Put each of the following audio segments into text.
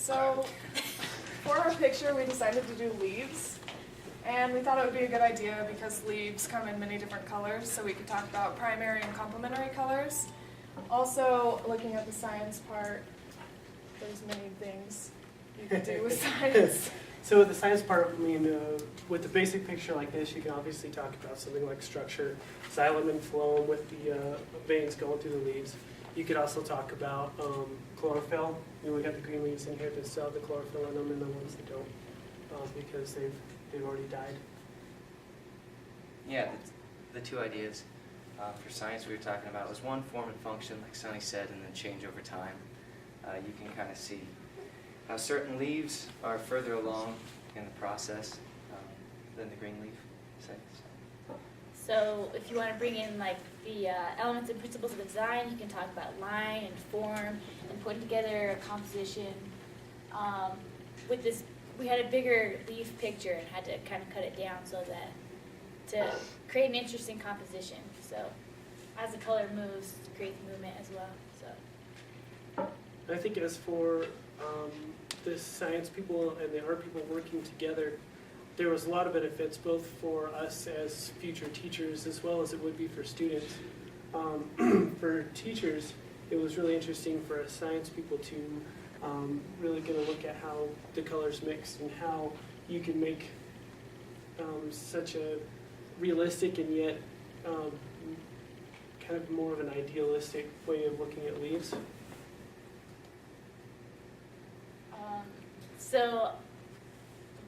So for our picture, we decided to do leaves. And we thought it would be a good idea because leaves come in many different colors, so we could talk about primary and complementary colors. Also, looking at the science part, there's many things you can do with science. So with the science part, I mean, with the basic picture like this, you can obviously talk about something like structure, xylem and phloem with the veins going through the leaves. You could also talk about chlorophyll. You know, we got the green leaves in here that still have the chlorophyll in them, and the ones that don't, because they've already died. Yeah, the two ideas for science we were talking about was one, form and function, like Sonny said, and then change over time. You can kind of see how certain leaves are further along in the process than the green leaf. So if you want to bring in like the elements and principles of design, you can talk about line and form and putting together a composition. With this, we had a bigger leaf picture and had to kind of cut it down so that to create an interesting composition. So as the color moves, it creates movement as well. So I think as for the science people and the art people working together, there was a lot of benefits both for us as future teachers as well as it would be for students. For teachers, it was really interesting for us science people to really get a look at how the colors mix and how you can make such a realistic and yet kind of more of an idealistic way of looking at leaves. So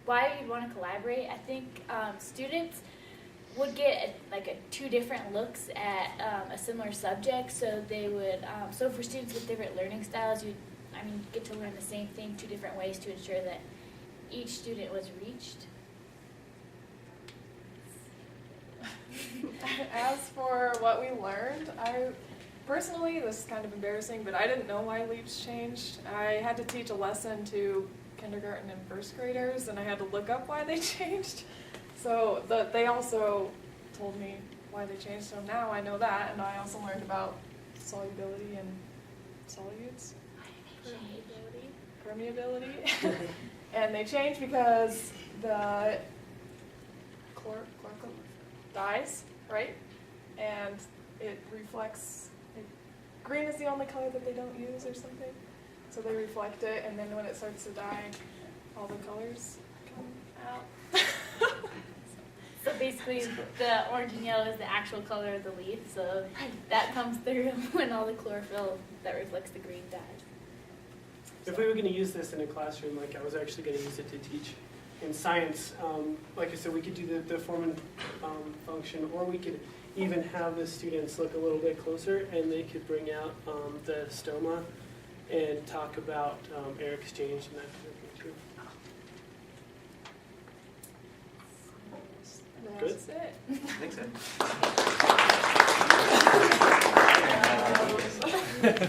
why you'd want to collaborate, I think students would get two different looks at a similar subject. So they would, so for students with different learning styles, you'd get to learn the same thing two different ways to ensure that each student was reached. As for what we learned, personally, this is kind of embarrassing, but I didn't know why leaves changed. I had to teach a lesson to kindergarten and first graders, and I had to look up why they changed. So they also told me why they changed, so now I know that, and I also learned about solubility and solutes. Permeability. And they changed because the chlorophyll dies, right? And it reflects, green is the only color that they don't use or something. So they reflect it, and then when it starts to die, all the colors come out. So basically, the orange and yellow is the actual color of the leaf, so that comes through when all the chlorophyll that reflects the green dies. If we were going to use this in a classroom, like I was actually going to use it to teach in science, like I said, we could do the form and function, or we could even have the students look a little bit closer, and they could bring out the stoma and talk about air exchange and that kind of thing too. Good? That's it. I think so.